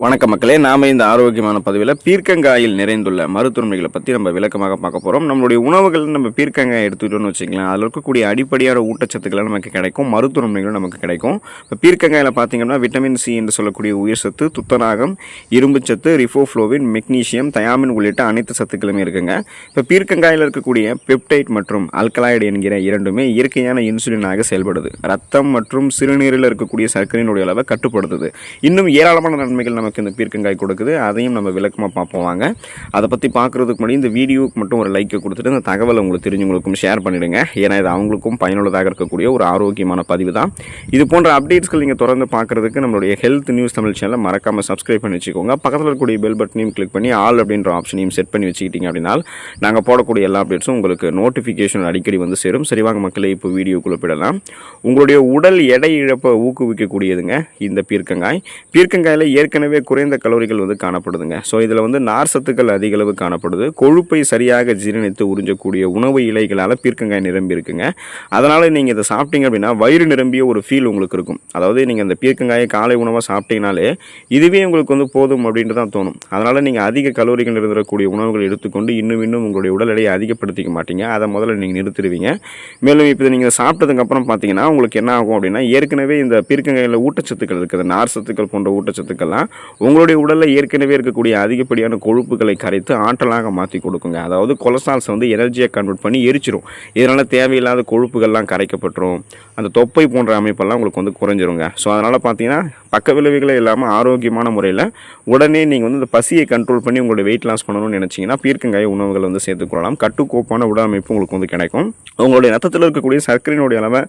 வணக்கம் மக்களே, நாம இந்த ஆரோக்கியமான பதிவில் பீர்க்கங்காயில் நிறைந்துள்ள மருத்துவமைகளை பற்றி நம்ம விளக்கமாக பார்க்க போகிறோம். நம்மளுடைய உணவுகள் நம்ம பீர்க்கங்காய் எடுத்துக்கிட்டோம்னு வச்சுக்கலாம், அதில் இருக்கக்கூடிய அடிப்படையான ஊட்டச்சத்துக்களை நமக்கு கிடைக்கும், மருத்துவமைகளும் நமக்கு கிடைக்கும். இப்போ பீர்க்கங்காயில் பார்த்தீங்கன்னா விட்டமின் சி என்று சொல்லக்கூடிய உயிர் சத்து, துத்தநாகம், இரும்புச்சத்து, ரிஃபோஃப்ளோவின், மெக்னீசியம், தயாமின் உள்ளிட்ட அனைத்து சத்துக்களுமே இருக்குங்க. இப்போ பீர்க்கங்காயில் இருக்கக்கூடிய பெப்டைட் மற்றும் அல்கலாய்டு என்கிற இரண்டுமே இயற்கையான இன்சுலினாக செயல்படுது. ரத்தம் மற்றும் சிறுநீரில் இருக்கக்கூடிய சர்க்கரையினுடைய அளவை கட்டுப்படுத்துது. இன்னும் ஏராளமான நன்மைகள் நமக்கு இந்த பீர்க்கங்காய் கொடுக்குது. அதையும் நம்ம விளக்கமாக பார்ப்போம் வாங்க. அதை பற்றி பார்க்குறதுக்கு முன்னாடி இந்த வீடியோவுக்கு மட்டும் ஒரு லைக்கை கொடுத்துட்டு இந்த தகவலை உங்களுக்கு தெரிஞ்சவங்களுக்கும் ஷேர் பண்ணிவிடுங்க. ஏன்னா இது அவங்களுக்கும் பயனுள்ளதாக இருக்கக்கூடிய ஒரு ஆரோக்கியமான பதிவு தான். இது போன்ற அப்டேட்ஸ்கள் நீங்கள் தொடர்ந்து பார்க்குறதுக்கு நம்மளுடைய ஹெல்த் நியூஸ் தமிழ் சேனலை மறக்காமல் சப்ஸ்கிரைப் பண்ணி வச்சுக்கோங்க. பக்கத்தில் இருக்கக்கூடிய பெல் பட்டனையும் கிளிக் பண்ணி ஆல் அப்படின்ற ஆப்ஷனையும் செட் பண்ணி வச்சுக்கிட்டீங்க அப்படின்னா நாங்கள் போடக்கூடிய எல்லா அப்டேட்ஸும் உங்களுக்கு நோட்டிஃபிகேஷன் அடிக்கடி வந்து சேரும். சரிவாங்க மக்களே, இப்போ வீடியோக்குள்ளே போயிடலாம். உங்களுடைய உடல் எடை இழப்பை ஊக்குவிக்கக்கூடியதுங்க இந்த பீர்க்கங்காய். பீர்க்கங்காயில் ஏற்கனவே குறைந்த கலோரிகள் வந்து காணப்படுதுங்க. ஸோ இதில் வந்து நார் சத்துக்கள் அதிக அளவு காணப்படுது. கொழுப்பை சரியாக ஜீரணித்து உறிஞ்சக்கூடிய உணவு இலைகளால் பீர்க்கங்காய் நிரம்பி இருக்குங்க. அதனால் நீங்கள் இதை சாப்பிட்டீங்க அப்படின்னா வயிறு நிரம்பிய ஒரு ஃபீல் உங்களுக்கு இருக்கும். அதாவது நீங்கள் அந்த பீர்க்கங்காயை காலை உணவாக சாப்பிட்டீங்கனாலே இதுவே உங்களுக்கு வந்து போதும் அப்படின்ட்டு தான் தோணும். அதனால் நீங்கள் அதிக கலோரிகள் இருந்தக்கூடிய உணவுகள் எடுத்துக்கொண்டு இன்னும் உங்களுடைய உடல் எடையை அதிகப்படுத்திக்க மாட்டீங்க. அதை முதல்ல நீங்கள் நிறுத்திடுவீங்க. மேலும் இப்போ நீங்கள் சாப்பிட்டதுக்கப்புறம் பார்த்தீங்கன்னா உங்களுக்கு என்ன ஆகும் அப்படின்னா, ஏற்கனவே இந்த பீர்க்கங்காயில் ஊட்டச்சத்துக்கள் இருக்குது, நார் சத்துக்கள் போன்ற ஊட்டச்சத்துக்கள்லாம் உங்களுடைய உடலில் ஏற்கனவே இருக்கக்கூடிய அதிகப்படியான கொழுப்புகளை கரைத்து ஆற்றலாக மாற்றி கொடுக்குங்க. அதாவது கொலஸ்ட்ரால்ஸ் வந்து எனர்ஜியை கன்வெர்ட் பண்ணி எரிச்சிரும். இதனால் தேவையில்லாத கொழுப்புகள்லாம் கரைக்கப்பட்டுரும். அந்த தொப்பை போன்ற அமைப்பெல்லாம் உங்களுக்கு வந்து குறைஞ்சிருங்க. ஸோ அதனால் பார்த்தீங்கன்னா பக்க விளைவுகளே இல்லாமல் ஆரோக்கியமான முறையில் உடனே நீங்கள் வந்து இந்த பசியை கண்ட்ரோல் பண்ணி உங்களுடைய வெயிட் லாஸ் பண்ணணும்னு நினச்சிங்கன்னா பீர்க்கங்காய் உணவுகளை வந்து சேர்த்துக்கொள்ளலாம். கட்டுக்கோப்பான உடல் அமைப்பு உங்களுக்கு வந்து கிடைக்கும். உங்களுடைய ரத்தத்தில் இருக்கக்கூடிய சர்க்கரையினுடைய அளவை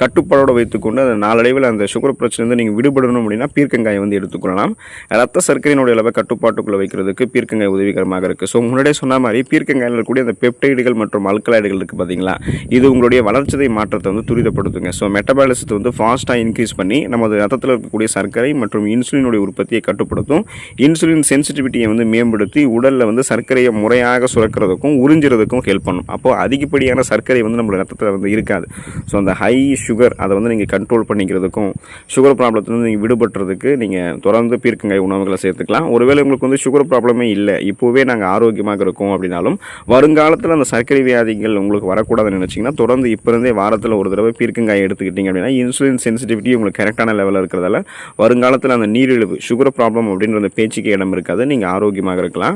கட்டுப்பாடோடு வைத்துக்கொண்டு அந்த நாளடைவில் அந்த சுகர் பிரச்சனை நீங்கள் விடுபடணும் அப்படின்னா பீர்க்கங்காயை வந்து எடுத்துக்கொள்ளலாம். ரத்த சர்க்கரையினுடைய அளவை கட்டுப்பாட்டுக்குள்ளே வைக்கிறதுக்கு பீர்க்கங்காய் உதவிகரமாக இருக்குது. ஸோ முன்னாடியே சொன்ன மாதிரி பீர்க்கங்காயில் இருக்கக்கூடிய அந்த பெப்டைடுகள் மற்றும் அல்கலாய்டுகள் இருக்குது பார்த்தீங்களா, இது உங்களுடைய வளர்ச்சிதை மாற்றத்தை வந்து துரிதப்படுத்துங்க. ஸோ மெட்டபாலிசத்தை வந்து ஃபாஸ்ட்டாக இன்க்ரீஸ் பண்ணி நமது ரத்தத்தில் இருக்கக்கூடிய சர்க்கரை மற்றும் இன்சுலினுடைய உற்பத்தியை கட்டுப்படுத்தும். இன்சுலின் சென்சிட்டிவிட்டியை வந்து மேம்படுத்தி உடலில் வந்து சர்க்கரையை முறையாக சுரக்கிறதுக்கும் உறிஞ்சுறதுக்கும் ஹெல்ப் பண்ணும். அப்போது அதிகப்படியான சர்க்கரை வந்து நம்மளோட ரத்தத்தில் வந்து இருக்காது. ஸோ அந்த ஹை சுகர் அதை வந்து நீங்கள் கண்ட்ரோல் பண்ணிக்கிறதுக்கும் சுகர் ப்ராப்ளத்துலேருந்து நீங்கள் விடுபட்டுறதுக்கு நீங்கள் தொடர்ந்து பீர்க்கங்காய் உணவுகளை சேர்த்துக்கலாம். ஒருவேளை உங்களுக்கு வந்து சுகர் ப்ராப்ளமே இல்லை, இப்போவே நாங்கள் ஆரோக்கியமாக இருக்கோம் அப்படின்னாலும் வருங்காலத்தில் அந்த சர்க்கரை வியாதிகள் உங்களுக்கு வரக்கூடாதுன்னு நினச்சிங்கன்னா தொடர்ந்து இப்போ இருந்தே வாரத்தில் ஒரு தடவை பீர்க்கங்காய் எடுத்துக்கிட்டிங்க அப்படின்னா இன்சுலின் சென்சிட்டிவிட்டி உங்களுக்கு கரெக்டான லெவலில் இருக்கிறதால வருங்காலத்தில் அந்த நீரிழிவு சுகர் ப்ராப்ளம் அப்படின்ற அந்த பேச்சுக்கு இடம் இருக்காது. நீங்கள் ஆரோக்கியமாக இருக்கலாம்.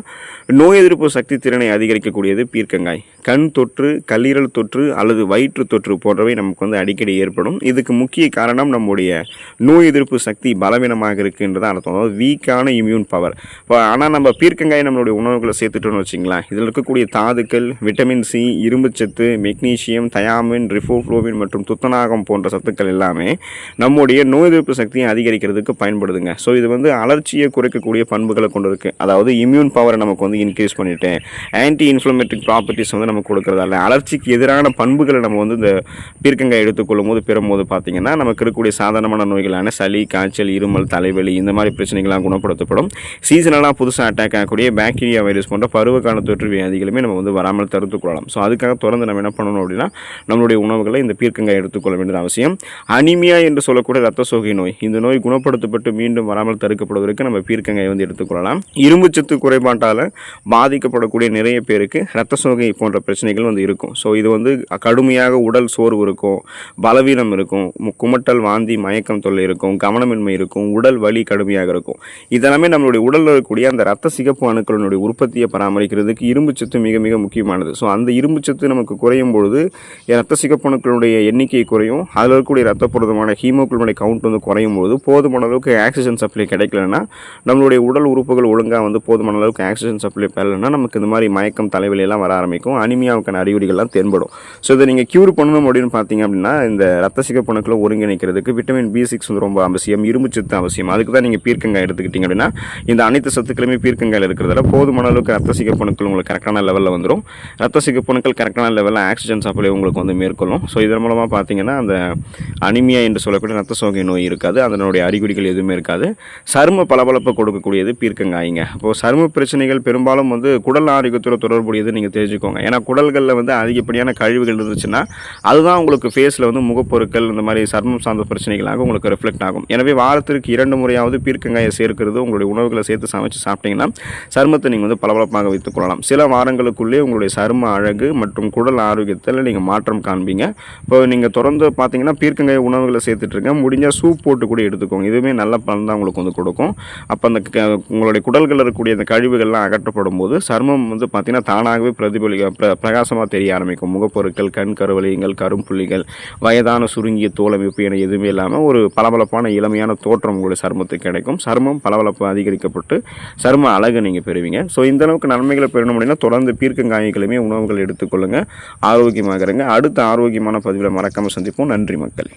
நோய் எதிர்ப்பு சக்தி திறனை அதிகரிக்கக்கூடியது பீர்க்கங்காய். கண் தொற்று, கல்லீரல் தொற்று அல்லது வயிற்று தொற்று போன்றவை நமக்கு வந்து அடிக்கடி ஏற்படும். இதுக்கு முக்கிய காரணம் நம்முடைய நோய் எதிர்ப்பு சக்தி பலவீனமாக இருக்குன்றதை அர்த்தம். அதாவது வீக்கான இம்யூன் பவர். ஆனால் நம்ம பீர்க்கங்காய் நம்மளுடைய உணவுகளை சேர்த்துட்டோன்னு வச்சிங்களேன், இதில் இருக்கக்கூடிய தாதுக்கள், விட்டமின் சி, இரும்புச்சத்து, மெக்னீசியம், தயாமின், ரிஃபோஃப்ளோவின் மற்றும் துத்தநாகம் போன்ற சத்துக்கள் எல்லாமே நம்முடைய நோய் எதிர்ப்பு சக்தியை அதிகரிக்கிறதுக்கு பயன்படுதுங்க. ஸோ இது வந்து அலர்ச்சியை குறைக்கக்கூடிய பண்புகளை கொண்டு இருக்குது. அதாவது இம்யூன் பவரை நமக்கு வந்து இன்க்ரீஸ் பண்ணிவிட்டு ஆன்டி இன்ஃப்ளமேட்டரி ப்ராப்பர்ட்டிஸ் வந்து நமக்கு கொடுக்குறதால அலர்ச்சிக்கு எதிரான பண்புகளை நம்ம வந்து இந்த பீர்க்கங்காய் எடுத்துக்கொள்ளும் போது பெறும்போது பார்த்தீங்கன்னா நமக்கு இருக்கக்கூடிய சாதாரணமான நோய்களான சளி, காய்ச்சல், இருமல், தலைவலி இந்த மாதிரி பிரச்சனைகள்லாம் குணப்படுத்தப்படும். சீசனலாக புதுசாக அட்டாக் ஆகக்கூடிய பாக்டீரியா, வைரஸ் போன்ற பருவகால தொற்று வியாதிகளுமே நம்ம வந்து வராமல் தடுத்துக்கொள்ளலாம். ஸோ அதுக்காக தொடர்ந்து நம்ம என்ன பண்ணணும் அப்படின்னா நம்மளுடைய உணவுகளை இந்த பீர்க்கங்காய் எடுத்துக்கொள்ள வேண்டியது அவசியம். அனிமியா என்று சொல்லக்கூடிய ரத்த சோகை நோய், இந்த நோய் குணப்படுத்தப்பட்டு மீண்டும் வராமல் தடுக்கப்படுவதற்கு நம்ம பீர்க்கங்காய் வந்து எடுத்துக்கொள்ளலாம். இரும்புச்சத்து குறைபாட்டால் பாதிக்கப்படக்கூடிய நிறைய பேருக்கு ரத்த சோகை போன்ற பிரச்சனைகள் வந்து இருக்கும். ஸோ இது வந்து கடுமையாக உடல் சோர்வு இருக்கும், பலவீனம் இருக்கும், குமட்டல், வாந்தி, மயக்கம் தொல்லை இருக்கும், கவனமின்மை இருக்கும், உடல் வலி கடுமையாக இருக்கும். இதெல்லாமே நம்மளுடைய உடலில் இருக்கக்கூடிய அந்த ரத்த சிகப்பு அணுக்களினுடைய உற்பத்தியை பராமரிக்கிறதுக்கு இரும்புச்சத்து மிக மிக முக்கியமானது. ஸோ அந்த இரும்புச்சத்து நமக்கு குறையும் பொழுது ரத்த சிகப்பு அணுக்களுடைய எண்ணிக்கை குறையும். அதில் இருக்கக்கூடிய ரத்த புரதமான ஹீமோகுளோபின் கவுண்ட் வந்து குறையும் போது போதுமான அளவுக்கு ஆக்சிஜன் சப்ளை கிடைக்கலன்னா நம்மளுடைய உடல் உறுப்புகள் ஒழுங்காக வந்து போதுமான அளவுக்கு ஆக்சிஜன் சப்ளை பெறலைன்னா நமக்கு இந்த மாதிரி மயக்கம், தலைவலி எல்லாம் வர ஆரம்பிக்கும். அனிமியாவுக்கான அறிகுறிகள்லாம் தென்படும். ஸோ இதை நீங்கள் க்யூர் பண்ணணும் அப்படின்னு பார்த்தீங்க அப்படின்னா இந்த ரத்த சிகப்பு அணுக்களை ஒருங்கிணைக்கிறதுக்கு விட்டமின் B6 வந்து ரொம்ப அவசியம், இரும்புச்சத்து அவசியம். அதுக்கு தான் நீங்கள் பீர்க்கங்காய் எடுத்துக்கிட்டீங்க அப்படின்னா இந்த அனைத்து சத்துக்களுமே பீர்க்கங்காயில் இருக்கிறதால போதுமான அளவுக்கு ரத்த சிகப்பு அணுக்கள் உங்களுக்கு கரெக்டான லெவலில் வந்துடும். ரத்த சிகப்பு அணுக்கள் கரெக்டான லெவலில் ஆக்சிஜன் சப்ளை உங்களுக்கு வந்து மேற்கொள்ளும். ஸோ இதன் மூலமாக பார்த்தீங்கன்னா அந்த அனிமியா என்று சொல்லக்கூடிய ரத்த சோகை நோய் இருக்காது, அதனுடைய அறிகுறிகள் எதுவுமே இருக்காது. சரும பளபளப்பை கொடுக்கக்கூடியது பீர்க்கங்காய்ங்க. அப்போது சரும பிரச்சனைகள் பெரும்பாலும் வந்து குடல் ஆரோக்கியத்தோட தொடர்புடையது நீங்கள் தெரிஞ்சுக்கோங்க. ஏன்னா குடல்களில் வந்து அதிகப்படியான கழிவுகள் இருந்துச்சுன்னா அதுதான் உங்களுக்கு ஃபேஸில் வந்து முகப்பொருட்கள் இந்த மாதிரி சர்மம் சார்ந்த பிரச்சனைகளாக உங்களுக்கு ரிஃப்ளெக்ட் ஆகும். எனவே வாரத்திற்கு 2 முறையாவது பீர்க்கங்காயை சேர்க்கிறது உங்களுடைய உணவுகளை சேர்த்து சமைச்சு சாப்பிட்டீங்கன்னா சருமத்தை நீங்கள் வந்து பளபளப்பாக வைத்துக் கொள்ளலாம். சில வாரங்களுக்குள்ளே உங்களுடைய சரும அழகு மற்றும் குடல் ஆரோக்கியத்தில் நீங்கள் மாற்றம் காண்பீங்க. இப்போ நீங்கள் தொடர்ந்து பார்த்தீங்கன்னா பீர்க்கங்காய் உணவுகளை சேர்த்துட்ருங்க, முடிஞ்சால் சூப் போட்டு கூட எடுத்துக்கோங்க. இதுவுமே நல்ல பலன் தான் உங்களுக்கு வந்து கொடுக்கும். அப்போ அந்த உங்களுடைய குடல்களில் இருக்கக்கூடிய அந்த கழிவுகள்லாம் அகற்றப்படும் போது சருமம் வந்து பார்த்திங்கன்னா தானாகவே பிரகாசமாக தெரிய ஆரம்பிக்கும். முகப்பொருட்கள், கண் கருவளையங்கள், கரும்புள்ளிகள், வயதான சுருங்கிய தோலமைப்பு என எதுவுமே இல்லாமல் ஒரு பளபளப்பான இளமையான தோற்றம் உங்களுடைய சருமத்துக்கு கிடைக்கும். சருமம் பளபளப்பு அதிகரிக்கப்பட்டு சரும அழகு நீங்கள் பெறுவீங்க. ஸோ இந்த அளவுக்கு நன்மைகளை பெறணும் அப்படின்னா தொடர்ந்து பீர்க்கங்காய்களுமே உணவுகள் எடுத்துக்கொள்ளுங்கள், ஆரோக்கியமாக இருங்க. அடுத்த ஆரோக்கியமான பதிவில் மறக்காமல் சந்திப்போம். நன்றி மக்களே.